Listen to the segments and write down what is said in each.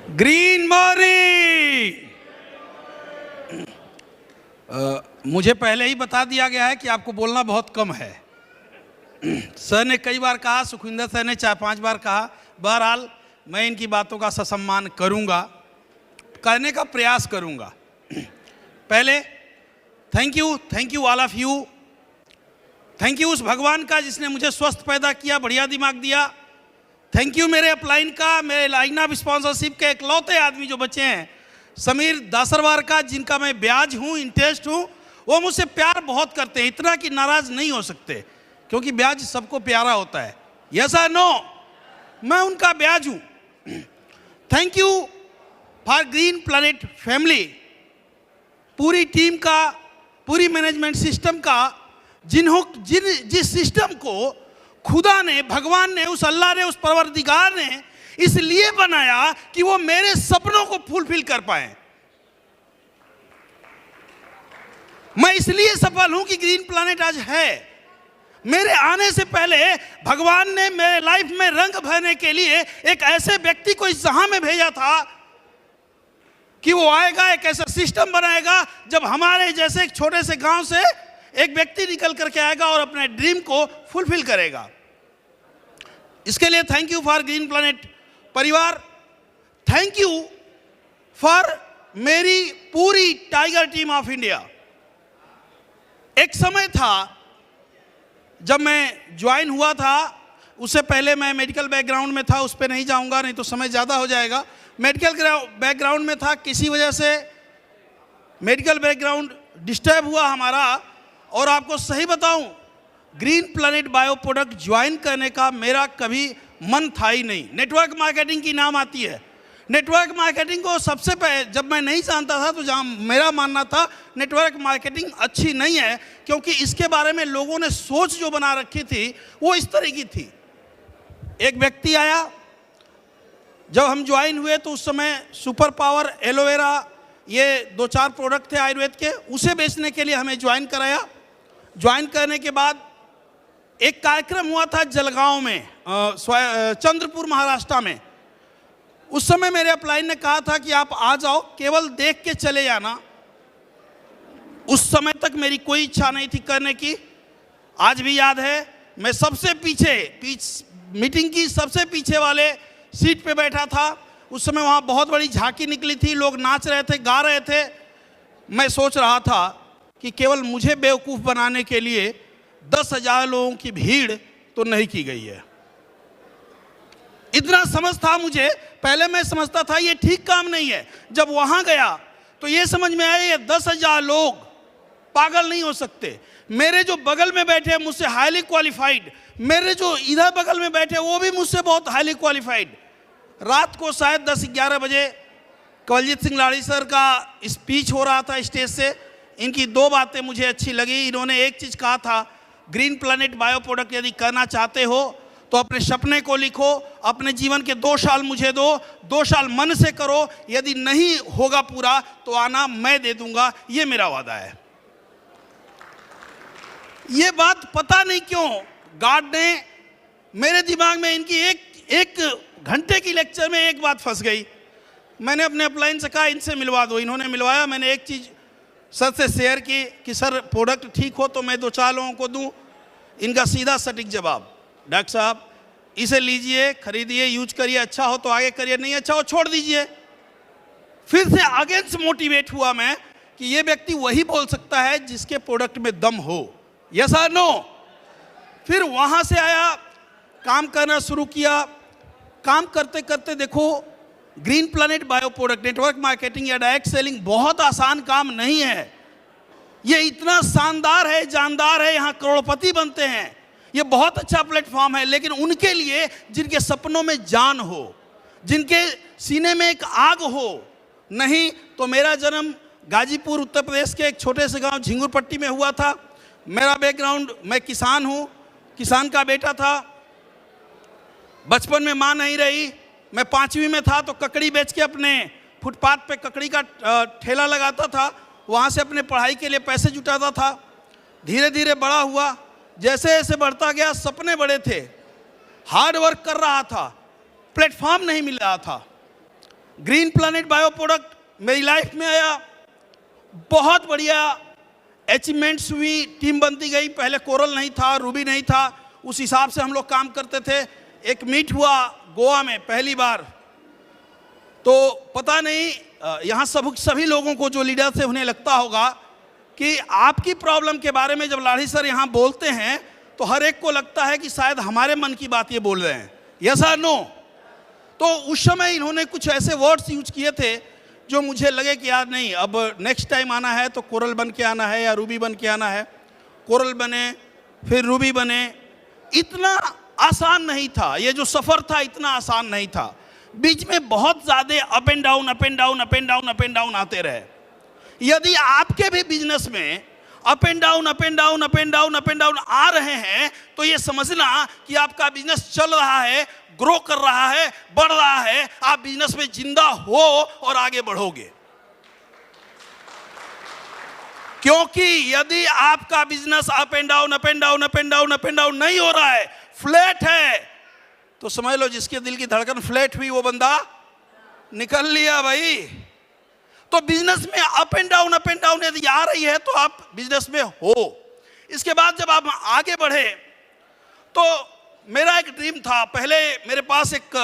Green morning. मुझे पहले ही बता दिया गया है कि आपको बोलना बहुत कम है। सर ने कई बार कहा, सुखविंदर सर ने 4-5 बार कहा। बहरहाल मैं इनकी बातों का ससम्मान करूंगा, करने का प्रयास करूंगा। पहले thank you all of you. Thank you उस भगवान का जिसने मुझे स्वस्थ पैदा किया, बढ़िया दिमाग दिया। थैंक यू मेरे अपलाइन का, मेरे लाइन ऑफ स्पॉन्सरशिप के इकलौते आदमी जो बचे हैं, समीर दासरवार का, जिनका मैं ब्याज हूँ, इंटरेस्ट हूँ। वो मुझसे प्यार बहुत करते हैं, इतना कि नाराज नहीं हो सकते, क्योंकि ब्याज सबको प्यारा होता है। यस और नो? मैं उनका ब्याज हूँ। Thank you for green planet family, पूरी टीम का, पूरी मैनेजमेंट सिस्टम का, जिस सिस्टम को खुदा ने, भगवान ने, उस अल्लाह ने, उस परवरदिगार ने इसलिए बनाया कि वो मेरे सपनों को फुलफिल कर पाए। मैं इसलिए सफल हूं कि ग्रीन प्लैनेट आज है। मेरे आने से पहले भगवान ने मेरे लाइफ में रंग भरने के लिए एक ऐसे व्यक्ति को इस जहां में भेजा था कि वो आएगा, एक ऐसा सिस्टम बनाएगा जब हमारे जैसे एक छोटे से गांव से एक व्यक्ति निकल करके आएगा और अपने ड्रीम को फुलफिल करेगा। इसके लिए thank you for green planet परिवार। थैंक यू फॉर मेरी पूरी टाइगर टीम ऑफ इंडिया। एक समय था जब मैं ज्वाइन हुआ था, उससे पहले मैं मेडिकल बैकग्राउंड में था, उस पर नहीं जाऊंगा, नहीं तो समय ज़्यादा हो जाएगा। मेडिकल बैकग्राउंड में था, किसी वजह से मेडिकल बैकग्राउंड डिस्टर्ब हुआ हमारा। और आपको सही बताऊं, green planet bio product join करने का मेरा कभी मन था ही नहीं। नेटवर्क मार्केटिंग की नाम आती है। नेटवर्क मार्केटिंग को सबसे पहले जब मैं नहीं जानता था, तो जहाँ मेरा मानना था नेटवर्क मार्केटिंग अच्छी नहीं है, क्योंकि इसके बारे में लोगों ने सोच जो बना रखी थी वो इस तरह की थी। एक व्यक्ति आया, जब हम ज्वाइन हुए तो उस समय सुपर पावर, एलोवेरा, ये 2-4 प्रोडक्ट थे आयुर्वेद के, उसे बेचने के लिए हमें ज्वाइन कराया। ज्वाइन करने के बाद एक कार्यक्रम हुआ था जलगांव में, चंद्रपुर महाराष्ट्र में। उस समय मेरे अपलाइन ने कहा था कि आप आ जाओ, केवल देख के चले जाना। उस समय तक मेरी कोई इच्छा नहीं थी करने की। आज भी याद है, मैं सबसे मीटिंग की सबसे पीछे वाले सीट पे बैठा था। उस समय वहाँ बहुत बड़ी झांकी निकली थी, लोग नाच रहे थे, गा रहे थे। मैं सोच रहा था कि केवल मुझे बेवकूफ़ बनाने के लिए 10,000 लोगों की भीड़ तो नहीं की गई है। इतना समझ था मुझे। पहले मैं समझता था ये ठीक काम नहीं है। जब वहाँ गया तो ये समझ में आया, ये 10,000 लोग पागल नहीं हो सकते। मेरे जो बगल में बैठे मुझसे हाईली क्वालिफाइड, मेरे जो इधर बगल में बैठे वो भी मुझसे बहुत हाईली क्वालिफाइड। रात को शायद 10-11 बजे कवलजीत सिंह लाड़ी सर का स्पीच हो रहा था स्टेज से। इनकी 2 बातें मुझे अच्छी लगी। इन्होंने एक चीज़ कहा था, ग्रीन प्लैनेट बायो प्रोडक्ट यदि करना चाहते हो तो अपने सपने को लिखो, अपने जीवन के 2 साल मुझे दो, 2 साल मन से करो, यदि नहीं होगा पूरा तो आना, मैं दे दूंगा, ये मेरा वादा है। ये बात पता नहीं क्यों गॉड ने मेरे दिमाग में, इनकी एक घंटे की लेक्चर में एक बात फंस गई। मैंने अपने अपलाइन से कहा इनसे मिलवा दो, इन्होंने मिलवाया। मैंने एक चीज़ सर से शेयर की कि सर प्रोडक्ट ठीक हो तो मैं 2-4 लोगों को दूं। इनका सीधा सटीक जवाब, डॉक्टर साहब इसे लीजिए, खरीदिए, यूज करिए, अच्छा हो तो आगे करिए, नहीं अच्छा हो छोड़ दीजिए। फिर से अगेंस्ट मोटिवेट हुआ मैं कि ये व्यक्ति वही बोल सकता है जिसके प्रोडक्ट में दम हो। यस और नो? फिर वहाँ से आया, काम करना शुरू किया। काम करते करते देखो, green planet bio product, network marketing या डायरेक्ट सेलिंग बहुत आसान काम नहीं है। ये इतना शानदार है, जानदार है, यहाँ करोड़पति बनते हैं। ये बहुत अच्छा प्लेटफॉर्म है, लेकिन उनके लिए जिनके सपनों में जान हो, जिनके सीने में एक आग हो। नहीं तो मेरा जन्म गाजीपुर उत्तर प्रदेश के एक छोटे से गांव झिंगुरपट्टी में हुआ था। मेरा बैकग्राउंड, मैं किसान हूँ, किसान का बेटा था। बचपन में माँ नहीं रही, मैं 5वीं में था तो ककड़ी बेच के अपने फुटपाथ पे ककड़ी का ठेला लगाता था, वहाँ से अपने पढ़ाई के लिए पैसे जुटाता था। धीरे धीरे बड़ा हुआ, जैसे जैसे बढ़ता गया, सपने बड़े थे, हार्ड वर्क कर रहा था, प्लेटफॉर्म नहीं मिल रहा था। ग्रीन प्लैनेट बायो प्रोडक्ट मेरी लाइफ में आया, बहुत बढ़िया अचीवमेंट्स हुई, टीम बनती गई। पहले कोरल नहीं था, रूबी नहीं था, उस हिसाब से हम लोग काम करते थे। एक मीट हुआ गोवा में पहली बार, तो पता नहीं यहाँ सभी लोगों को जो लीडर थे उन्हें लगता होगा कि आपकी प्रॉब्लम के बारे में जब लाठी सर यहाँ बोलते हैं तो हर एक को लगता है कि शायद हमारे मन की बात ये बोल रहे हैं, यस और नो। तो उस समय इन्होंने कुछ ऐसे वर्ड्स यूज किए थे जो मुझे लगे कि यार नहीं, अब नेक्स्ट टाइम आना है तो कोरल बन के आना है या रूबी बन के आना है। कोरल बने, फिर रूबी बने। इतना आसान नहीं था, ये जो सफ़र था इतना आसान नहीं था। बीच में बहुत ज़्यादा up and down up and down up and down up and down आते रहे। यदि आपके भी बिजनेस में up and down up and down up and down up and down आ रहे हैं तो ये समझना कि आपका बिजनेस चल रहा है, ग्रो कर रहा है, बढ़ रहा है, आप बिजनेस में जिंदा हो और आगे बढ़ोगे। क्योंकि यदि आपका business up and down up and down up and down up and down नहीं हो रहा है, फ्लैट है, तो समझ लो जिसके दिल की धड़कन फ्लैट हुई वो बंदा निकल लिया भाई। तो बिजनेस में अप एंड डाउन यदि आ रही है तो आप बिजनेस में हो। इसके बाद जब आप आगे बढ़े तो मेरा एक ड्रीम था। पहले मेरे पास एक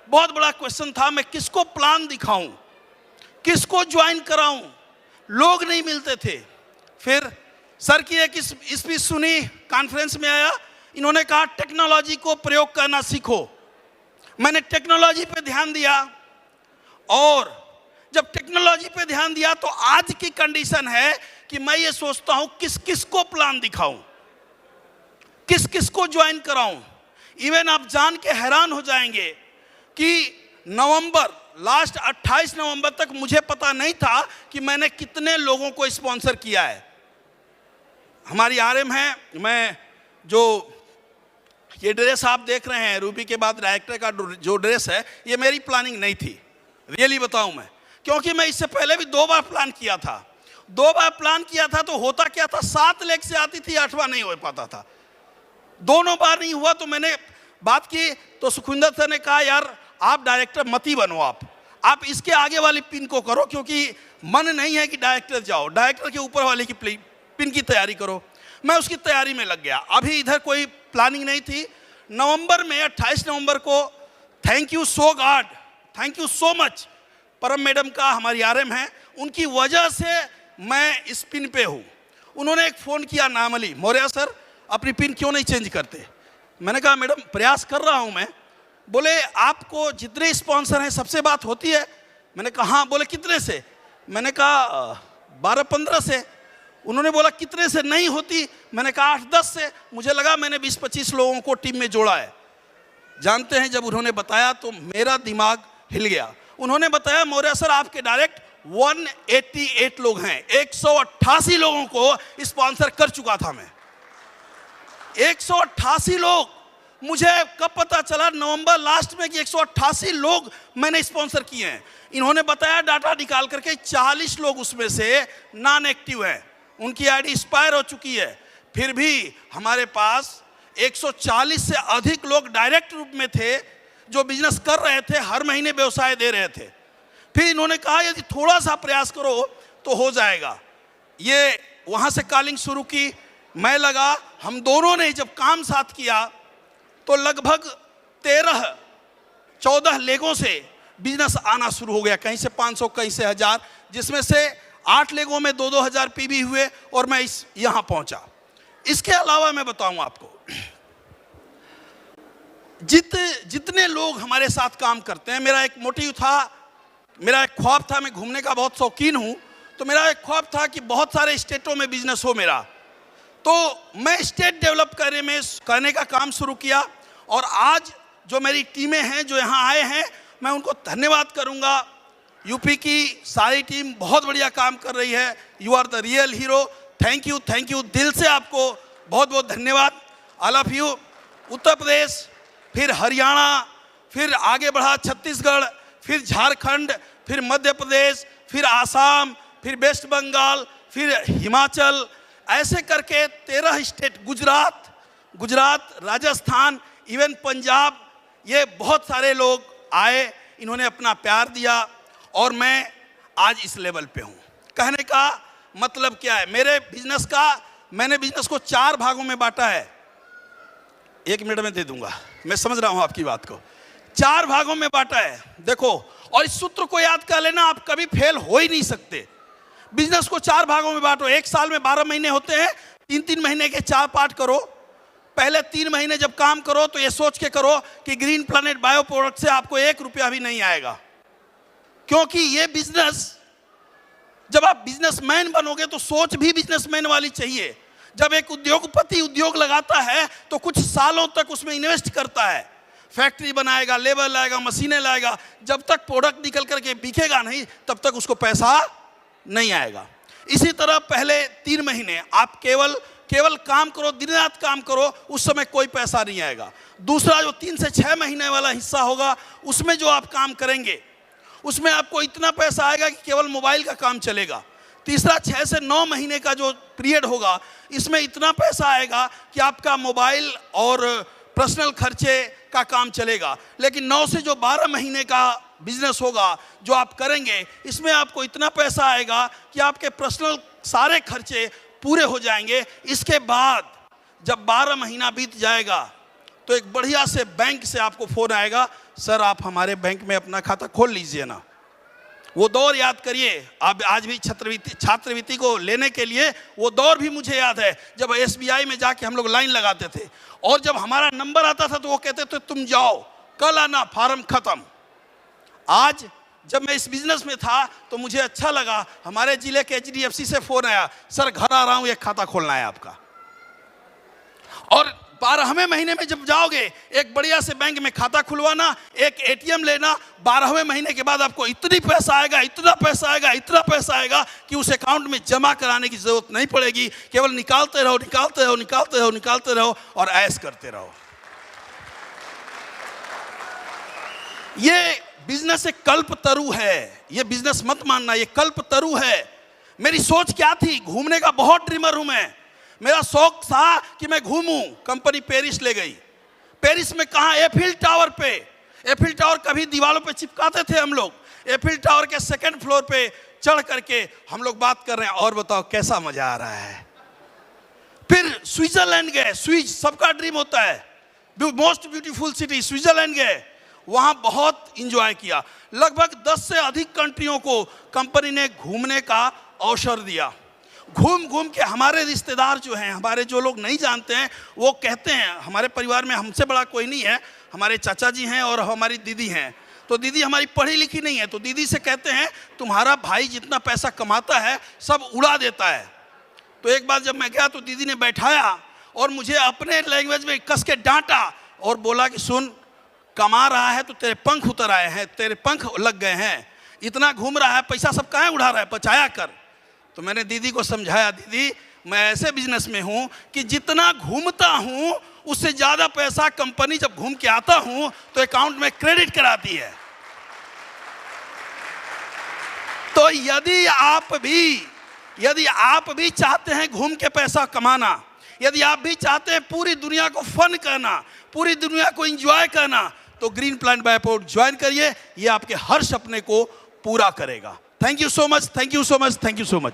बहुत बड़ा क्वेश्चन था, मैं किसको प्लान दिखाऊं, किसको ज्वाइन कराऊं, लोग नहीं मिलते थे। फिर सर की एक स्पीच सुनी, कॉन्फ्रेंस में आया, इन्होंने कहा टेक्नोलॉजी को प्रयोग करना सीखो। मैंने टेक्नोलॉजी पे ध्यान दिया और जब टेक्नोलॉजी पे ध्यान दिया तो आज की कंडीशन है कि मैं ये सोचता हूं किस किस को प्लान दिखाऊं, किस किस को ज्वाइन कराऊं। इवन आप जान के हैरान हो जाएंगे कि नवंबर लास्ट 28 नवंबर तक मुझे पता नहीं था कि मैंने कितने लोगों को स्पॉन्सर किया है। हमारी आरएम है, मैं जो ये ड्रेस आप देख रहे हैं रूबी के बाद डायरेक्टर का जो ड्रेस है, ये मेरी प्लानिंग नहीं थी, रियली बताऊं मैं, क्योंकि मैं इससे पहले भी 2 बार प्लान किया था। 2 बार प्लान किया था तो होता क्या था, 7 लेग से आती थी, 8वां नहीं हो पाता था। दोनों बार नहीं हुआ तो मैंने बात की तो सुखविंदर सर ने कहा यार आप डायरेक्टर मत ही बनो, आप इसके आगे वाली पिन को करो, क्योंकि मन नहीं है कि डायरेक्टर जाओ, डायरेक्टर के ऊपर वाले की पिन की तैयारी करो। मैं उसकी तैयारी में लग गया। अभी इधर कोई प्लानिंग नहीं थी। नवंबर में 28 नवंबर को thank you so God, thank you so much, परम मैडम का, हमारी आरएम है, उनकी वजह से मैं इस पिन पे हूँ। उन्होंने एक फ़ोन किया नामली, मौर्या सर अपनी पिन क्यों नहीं चेंज करते। मैंने कहा मैडम प्रयास कर रहा हूँ मैं। बोले आपको जितने स्पॉन्सर हैं सबसे बात होती है। मैंने कहा हाँ। बोले कितने से। मैंने कहा 12-15 से। उन्होंने बोला कितने से नहीं होती। मैंने कहा 8-10 से। मुझे लगा मैंने 20-25 लोगों को टीम में जोड़ा है। जानते हैं जब उन्होंने बताया तो मेरा दिमाग हिल गया। उन्होंने बताया मौर्या सर आपके डायरेक्ट 188 लोग हैं, 188 लोगों को स्पॉन्सर कर चुका था मैं। 188 लोग, मुझे कब पता चला नवंबर लास्ट में कि 188 लोग मैंने स्पॉन्सर किए हैं। इन्होंने बताया डाटा निकाल करके 40 लोग उसमें से नॉन एक्टिव हैं, उनकी आईडी एक्सपायर हो चुकी है। फिर भी हमारे पास 140 से अधिक लोग डायरेक्ट रूप में थे जो बिजनेस कर रहे थे, हर महीने व्यवसाय दे रहे थे। फिर इन्होंने कहा यदि थोड़ा सा प्रयास करो तो हो जाएगा। ये वहाँ से कॉलिंग शुरू की, मैं लगा, हम दोनों ने जब काम साथ किया तो लगभग 13-14 लेगों से बिजनेस आना शुरू हो गया, कहीं से 500 कहीं से 1000, जिसमें से 8 लेगों में 2-2 हज़ार पीवी हुए और मैं यहाँ पहुँचा। इसके अलावा मैं बताऊँ आपको, जितने लोग हमारे साथ काम करते हैं, मेरा एक मोटिव था, मेरा एक ख्वाब था, मैं घूमने का बहुत शौकीन हूँ, तो मेरा एक ख्वाब था कि बहुत सारे स्टेटों में बिजनेस हो मेरा। तो मैं स्टेट डेवलप करने का काम शुरू किया और आज जो मेरी टीमें हैं जो यहाँ आए हैं, मैं उनको धन्यवाद करूँगा। यूपी की सारी टीम बहुत बढ़िया काम कर रही है। You are the real hero. Thank you, दिल से आपको बहुत बहुत धन्यवाद। I love you. Uttar Pradesh, फिर हरियाणा, फिर आगे बढ़ा छत्तीसगढ़, फिर झारखंड, फिर मध्य प्रदेश, फिर आसाम, फिर वेस्ट बंगाल, फिर हिमाचल, ऐसे करके 13 स्टेट, गुजरात, राजस्थान, इवन पंजाब, ये बहुत सारे लोग आए, इन्होंने अपना प्यार दिया। और मैं आज इस लेवल पे हूं। कहने का मतलब क्या है, मेरे बिजनेस का, मैंने बिजनेस को 4 भागों में बांटा है। 1 मिनट में दे दूंगा, मैं समझ रहा हूं आपकी बात को। 4 भागों में बांटा है, देखो, और इस सूत्र को याद कर लेना, आप कभी फेल हो ही नहीं सकते। बिजनेस को 4 भागों में बांटो। एक साल में 12 महीने होते हैं, 3-3 महीने के 4 पार्ट करो। पहले 3 महीने जब काम करो तो ये सोच के करो कि ग्रीन प्लैनेट बायो प्रोडक्ट से आपको 1 रुपया भी नहीं आएगा, क्योंकि ये बिजनेस, जब आप बिजनेसमैन बनोगे तो सोच भी बिजनेसमैन वाली चाहिए। जब एक उद्योगपति उद्योग लगाता है तो कुछ सालों तक उसमें इन्वेस्ट करता है, फैक्ट्री बनाएगा, लेबर लाएगा, मशीनें लाएगा। जब तक प्रोडक्ट निकल करके बिकेगा नहीं, तब तक उसको पैसा नहीं आएगा। इसी तरह पहले 3 महीने आप केवल काम करो, दिन रात काम करो, उस समय कोई पैसा नहीं आएगा। दूसरा जो 3 से 6 महीने वाला हिस्सा होगा, उसमें जो आप काम करेंगे उसमें आपको इतना पैसा आएगा कि केवल मोबाइल का काम चलेगा। तीसरा 6 से 9 महीने का जो पीरियड होगा, इसमें इतना पैसा आएगा कि आपका मोबाइल और पर्सनल खर्चे का काम चलेगा। लेकिन 9 से जो 12 महीने का बिजनेस होगा जो आप करेंगे, इसमें आपको इतना पैसा आएगा कि आपके पर्सनल सारे खर्चे पूरे हो जाएंगे। इसके बाद जब 12 महीना बीत जाएगा तो एक बढ़िया से बैंक से आपको फोन आएगा, सर आप हमारे बैंक में अपना खाता खोल लीजिए ना। वो दौर याद करिए, आप आज भी छात्रवृत्ति को लेने के लिए वो दौर भी मुझे याद है, जब SBI में जाके हम लोग लाइन लगाते थे, और जब हमारा नंबर आता था तो वो कहते थे तुम जाओ, कल आना, फार्म खत्म। आज जब मैं इस बिजनेस में था तो मुझे अच्छा लगा, हमारे जिले के HDFC से फोन आया, सर घर आ रहा हूं, एक खाता खोलना है आपका। और 12वें महीने में जब जाओगे, एक बढ़िया से बैंक में खाता खुलवाना, एक ATM लेना, 12वें महीने के बाद आपको इतनी पैसा आएगा, इतना पैसा आएगा, इतना पैसा आएगा कि उस अकाउंट में जमा कराने की जरूरत नहीं पड़ेगी। केवल निकालते रहो, निकालते रहो, निकालते रहो, निकालते रहो और ऐश करते रहो। ये बिजनेस एक कल्पतरु है, ये बिजनेस मत मानना, ये कल्पतरु है। मेरी सोच क्या थी, घूमने का बहुत ड्रीमर हूं मैं। मेरा शौक था कि मैं घूमूं। कंपनी पेरिस ले गई। पेरिस में कहाँ, एफिल टावर पे। एफिल टावर कभी दीवारों पे चिपकाते थे हम लोग। एफिल टावर के 2nd फ्लोर पे चढ़ करके हम लोग बात कर रहे हैं, और बताओ कैसा मजा आ रहा है। फिर स्विट्जरलैंड गए, सबका ड्रीम होता है, मोस्ट ब्यूटीफुल सिटी स्विट्जरलैंड गए, वहां बहुत इंजॉय किया। लगभग 10 से अधिक कंट्रियों को कंपनी ने घूमने का अवसर दिया। घूम घूम के हमारे रिश्तेदार जो हैं, हमारे जो लोग नहीं जानते हैं, वो कहते हैं, हमारे परिवार में हमसे बड़ा कोई नहीं है, हमारे चाचा जी हैं और हमारी दीदी हैं। तो दीदी हमारी पढ़ी लिखी नहीं है, तो दीदी से कहते हैं तुम्हारा भाई जितना पैसा कमाता है सब उड़ा देता है। तो एक बार जब मैं गया तो दीदी ने बैठाया और मुझे अपने लैंग्वेज में कस के डांटा और बोला कि सुन, कमा रहा है तो तेरे पंख उतर आए हैं, तेरे पंख लग गए हैं, इतना घूम रहा है, पैसा सब काहे उड़ा रहा है, बचाया कर। तो मैंने दीदी को समझाया, दीदी मैं ऐसे बिजनेस में हूं कि जितना घूमता हूं उससे ज्यादा पैसा कंपनी जब घूम के आता हूं तो अकाउंट में क्रेडिट कराती है। तो यदि आप भी चाहते हैं घूम के पैसा कमाना, यदि आप भी चाहते हैं पूरी दुनिया को फन करना, पूरी दुनिया को एंजॉय करना, तो green planet bio product join करिए। ये आपके हर सपने को पूरा करेगा। Thank you so much, thank you so much, thank you so much.